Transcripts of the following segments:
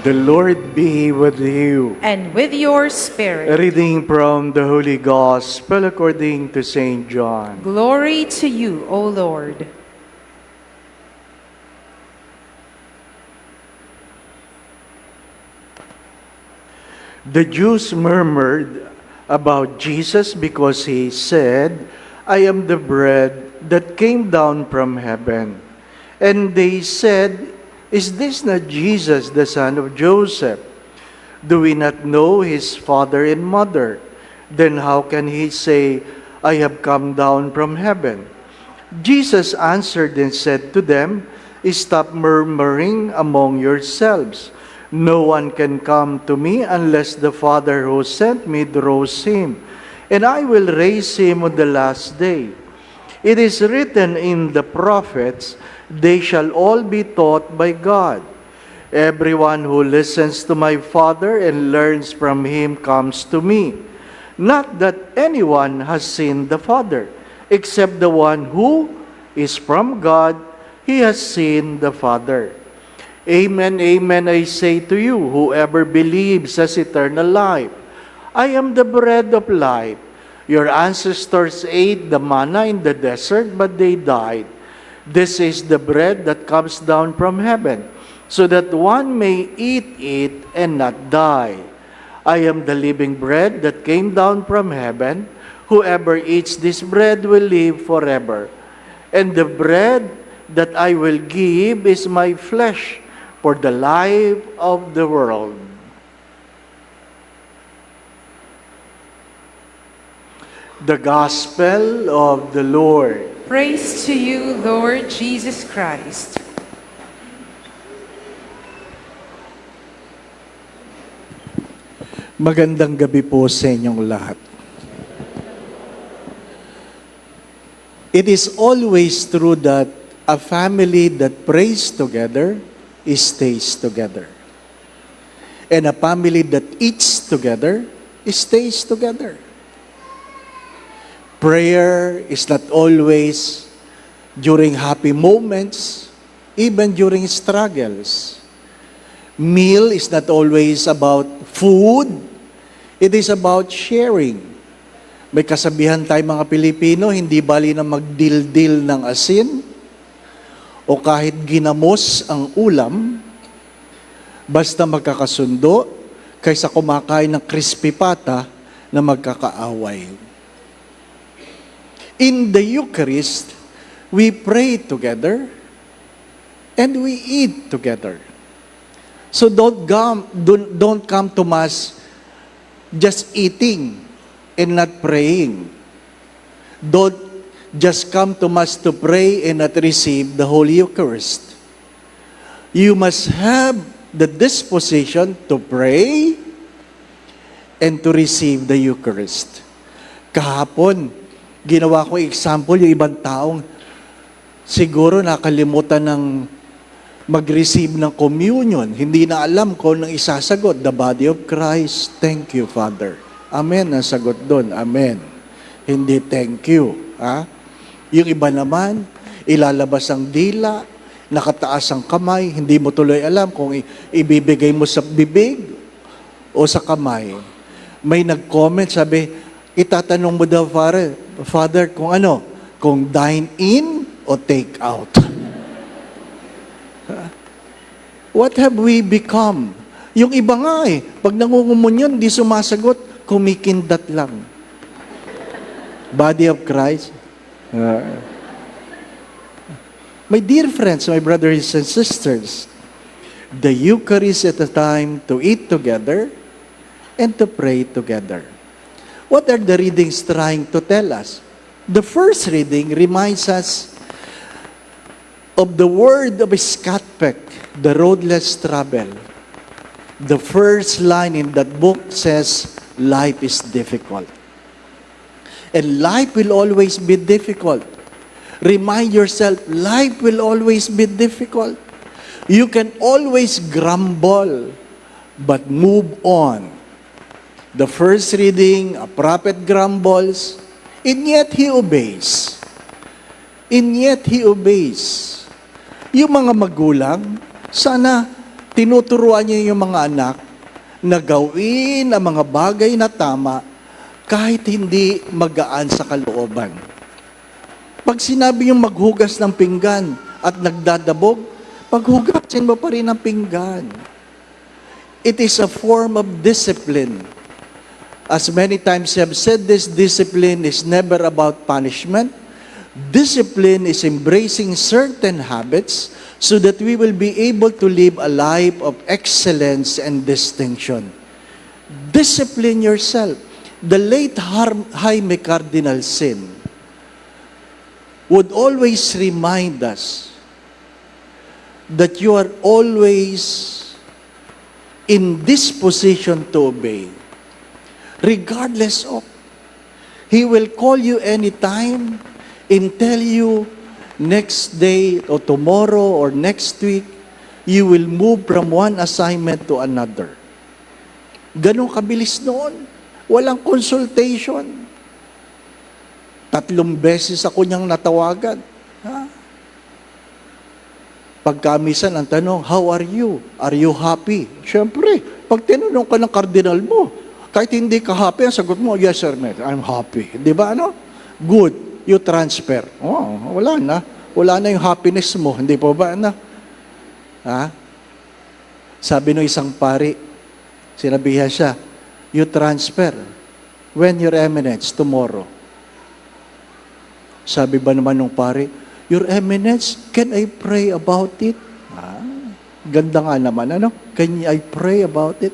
The Lord be with you. And with your spirit. A reading from the Holy Gospel according to St. John. Glory to you, O Lord. The Jews murmured about Jesus because he said, "I am the bread that came down from heaven." And they said, "Is this not Jesus, the son of Joseph? Do we not know his father and mother? Then how can he say, 'I have come down from heaven'?" Jesus answered and said to them, "Stop murmuring among yourselves. No one can come to me unless the Father who sent me draws him, and I will raise him on the last day. It is written in the prophets, 'They shall all be taught by God.' Everyone who listens to my Father and learns from him comes to me. Not that anyone has seen the Father, except the one who is from God. He has seen the Father. Amen, amen, I say to you, whoever believes has eternal life. I am the bread of life. Your ancestors ate the manna in the desert, but they died. This is the bread that comes down from heaven, so that one may eat it and not die. I am the living bread that came down from heaven. Whoever eats this bread will live forever. And the bread that I will give is my flesh, for the life of the world." The Gospel of the Lord. Praise to you, Lord Jesus Christ. Magandang gabi po sa inyong lahat. It is always true that a family that prays together stays together. And a family that eats together stays together. Prayer is not always during happy moments, even during struggles. Meal is not always about food, it is about sharing. May kasabihan tayo mga Pilipino, hindi bali na magdildil ng asin, o kahit ginamos ang ulam, basta magkakasundo, kaysa kumakain ng crispy pata na magkakaaway. In the Eucharist, we pray together and we eat together. So don't come to Mass just eating and not praying. Don't just come to Mass to pray and not receive the Holy Eucharist. You must have the disposition to pray and to receive the Eucharist. Kahapon, ginawa ko example yung ibang taong siguro nakalimutan ng mag-receive ng communion. Hindi na alam kung anong isasagot. The body of Christ, thank you, Father. Amen, ang sagot doon. Amen. Hindi thank you. Ha? Yung iba naman, ilalabas ang dila, nakataas ang kamay, hindi mo tuloy alam kung ibibigay mo sa bibig o sa kamay. May nag-comment, sabi, itatanong mo daw, Father, kung ano? Kung dine in o take out. What have we become? Yung iba nga pag nangungumunyon, di sumasagot, kumikindat lang. Body of Christ. My dear friends, my brothers and sisters, the Eucharist is a time to eat together and to pray together. What are the readings trying to tell us? The first reading reminds us of the word of Scott Peck, The Roadless Travel. The first line in that book says, life is difficult. And life will always be difficult. Remind yourself, life will always be difficult. You can always grumble, but move on. The first reading, a prophet grumbles, and yet he obeys. And yet he obeys. Yung mga magulang, sana tinuturuan niyo yung mga anak na gawin ang mga bagay na tama kahit hindi magaan sa kalooban. Pag sinabi yung maghugas ng pinggan at nagdadabog, paghugasin mo pa rin ang pinggan. It is a form of discipline. As many times I have said, this discipline is never about punishment. Discipline is embracing certain habits so that we will be able to live a life of excellence and distinction. Discipline yourself. The late Jaime Cardinal Sin would always remind us that you are always in disposition to obey, regardless of. He will call you anytime and tell you next day or tomorrow or next week, you will move from one assignment to another. Ganun kabilis noon. Walang consultation. 3 beses ako niyang natawagan. Ha? Pagkamisan ang tanong, how are you? Are you happy? Siyempre, pag tinanong ka ng kardinal mo, kahit hindi ka happy, ang sagot mo, yes sir, mate, I'm happy. Di ba ano? Good. You transfer. Oh, wala na. Wala na yung happiness mo. Hindi po ba? Ano? Ha? Sabi ng isang pari, sinabihan siya, you transfer. When your eminence, tomorrow. Sabi ba naman ng pari, your eminence, can I pray about it? Ganda nga naman, ano? Can I pray about it?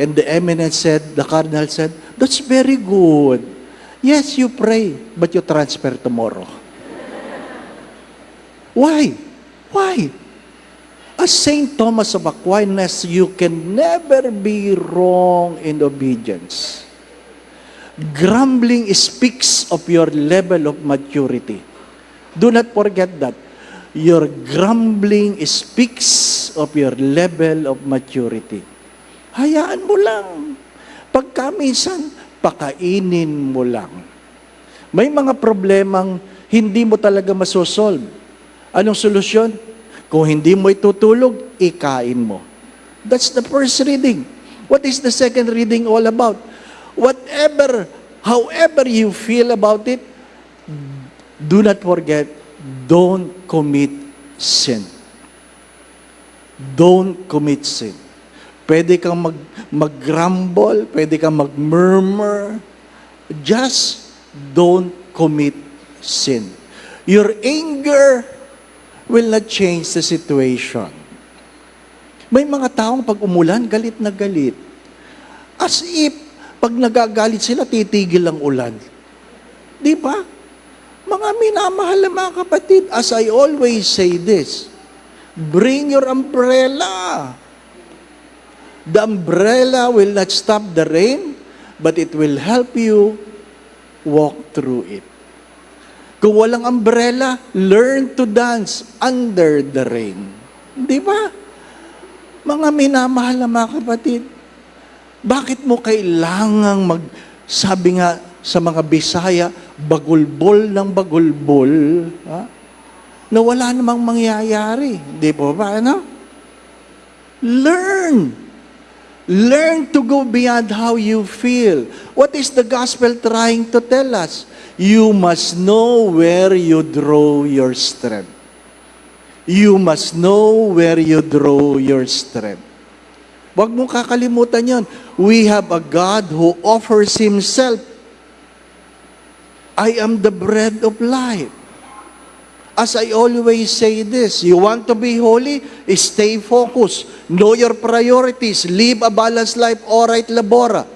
And the eminence said, the cardinal said, that's very good. Yes, you pray, but you transfer tomorrow. Why? Why? As Saint Thomas of Aquinas, you can never be wrong in obedience. Grumbling speaks of your level of maturity. Do not forget that. Your grumbling speaks of your level of maturity. Hayaan mo lang. Pagka minsan, pakainin mo lang. May mga problemang hindi mo talaga masosolve. Anong solusyon? Kung hindi mo itutulog, ikain mo. That's the first reading. What is the second reading all about? However you feel about it, do not forget, don't commit sin. Don't commit sin. Pwede kang mag-grumble, pwede kang mag-murmur. Just don't commit sin. Your anger will not change the situation. May mga taong pag umulan, galit na galit. As if, pag nagagalit sila, titigil ang ulan. Di ba? Mga minamahal na mga kapatid, as I always say this, bring your umbrella. The umbrella will not stop the rain, but it will help you walk through it. Kung walang umbrella, learn to dance under the rain. Di ba? Mga minamahal na mga kapatid, bakit mo kailangang sabi nga sa mga Bisaya, bagulbol ng bagulbol, ha? Na wala namang mangyayari. Di po ba, ano? Learn. Learn to go beyond how you feel. What is the gospel trying to tell us? You must know where you draw your strength. You must know where you draw your strength. Huwag mong kakalimutan yon. We have a God who offers Himself. I am the bread of life. As I always say this, you want to be holy? Stay focused. Know your priorities. Live a balanced life, orate labora.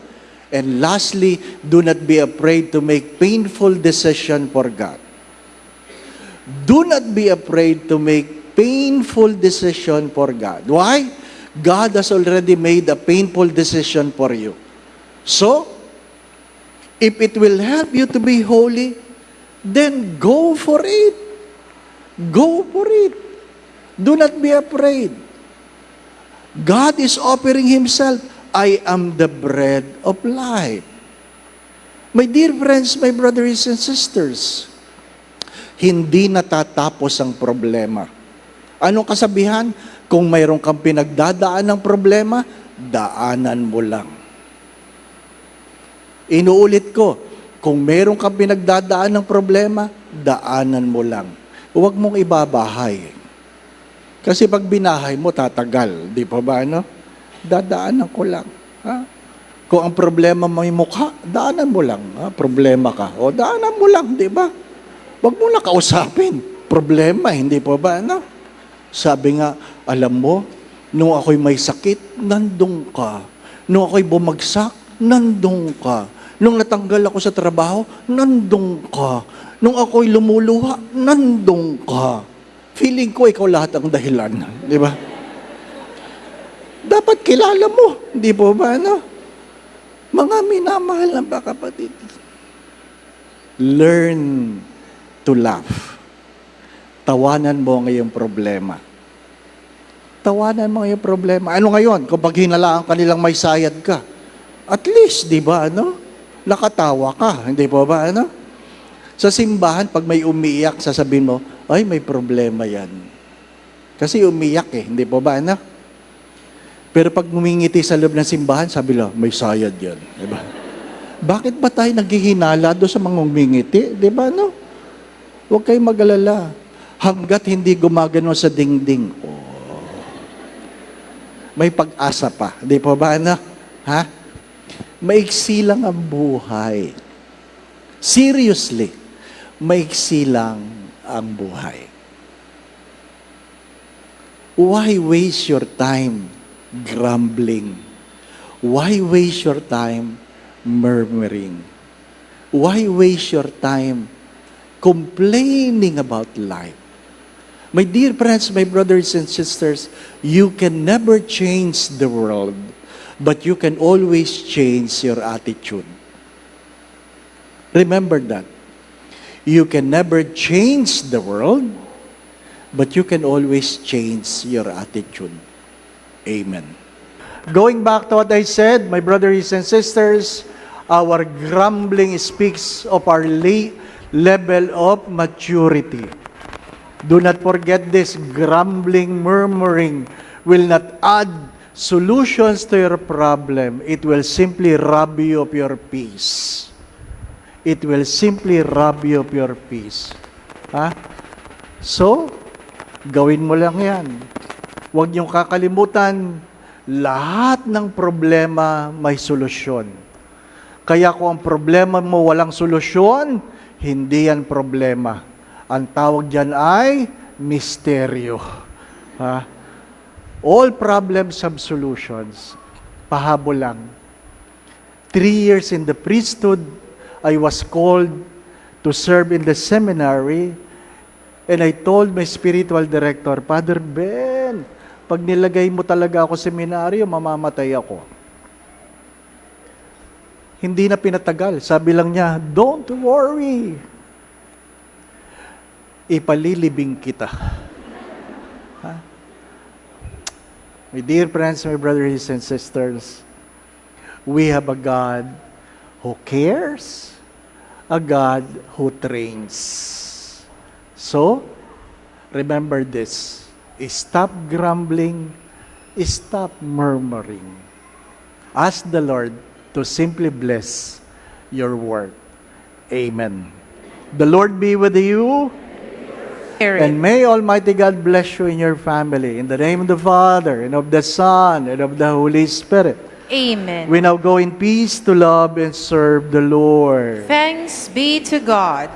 And lastly, do not be afraid to make painful decisions for God. Do not be afraid to make painful decisions for God. Why? God has already made a painful decision for you. So, if it will help you to be holy, then go for it. Go for it. Do not be afraid. God is offering Himself. I am the bread of life. My dear friends, my brothers and sisters, hindi natatapos ang problema. Anong kasabihan? Kung mayroon kang pinagdadaan ng problema, daanan mo lang. Inuulit ko, kung mayroon kang pinagdadaan ng problema, daanan mo lang. Huwag mong ibabahay. Kasi pag binahay mo, tatagal. Di pa ba, ano? Dadaanan ko lang. Ha? Kung ang problema may mukha, daanan mo lang. Ha? Problema ka. O, daanan mo lang, di ba? Huwag mo na kausapin. Problema, hindi pa ba, ano? Sabi nga, alam mo, nung ako'y may sakit, nandun ka. Nung ako'y bumagsak, nandun ka. Nung natanggal ako sa trabaho, nandun ka. Nung ako'y lumuluha, nandun ka. Feeling ko ikaw lahat ang dahilan. Di ba? Dapat kilala mo. Di po ba, ano? Mga minamahal na ba, kapatid? Learn to laugh. Tawanan mo ang iyong problema. Tawanan mo ang iyong problema. Ano ngayon? Kung pag hinalaan kanilang may sayad ka, at least, di ba, ano? Nakatawa ka. Hindi po ba, ano? Sa simbahan, pag may umiiyak, sasabihin mo, ay, may problema yan. Kasi umiiyak eh. Hindi po ba, ano? Pero pag ngumingiti sa loob ng simbahan, sabi lang, may sayad yan. Di ba? Bakit ba tayo naghihinala doon sa mga ngumingiti? Di ba, no? Huwag kayong mag-alala. Hanggat hindi gumagano sa dingding. Oh. May pag-asa pa. Di po ba, ano? Ha? Maiksi lang ang buhay. Seriously, maiksi lang ang buhay. Why waste your time grumbling? Why waste your time murmuring? Why waste your time complaining about life? My dear friends, my brothers and sisters, you can never change the world, but you can always change your attitude. Remember that. You can never change the world, but you can always change your attitude. Amen. Going back to what I said, my brothers and sisters, our grumbling speaks of our level of maturity. Do not forget this, grumbling, murmuring will not add solutions to your problem. It will simply rob you of your peace. It will simply rob you of your peace. Ha? So, gawin mo lang yan. Huwag niyong kakalimutan, lahat ng problema may solusyon. Kaya kung ang problema mo walang solusyon, hindi yan problema. Ang tawag dyan ay misteryo. Ha? All problems have solutions. Pahabol lang. 3 years in the priesthood, I was called to serve in the seminary, and I told my spiritual director, Father Ben, pag nilagay mo talaga ako sa seminaryo, mamamatay ako. Hindi na pinatagal. Sabi lang niya, don't worry. Ipalilibing kita. Ha? My dear friends, my brothers and sisters, we have a God who cares, a God who trains. So, remember this. Stop grumbling, stop murmuring. Ask the Lord to simply bless your work. Amen. The Lord be with you. And may Almighty God bless you in your family. In the name of the Father, and of the Son, and of the Holy Spirit. Amen. We now go in peace to love and serve the Lord. Thanks be to God.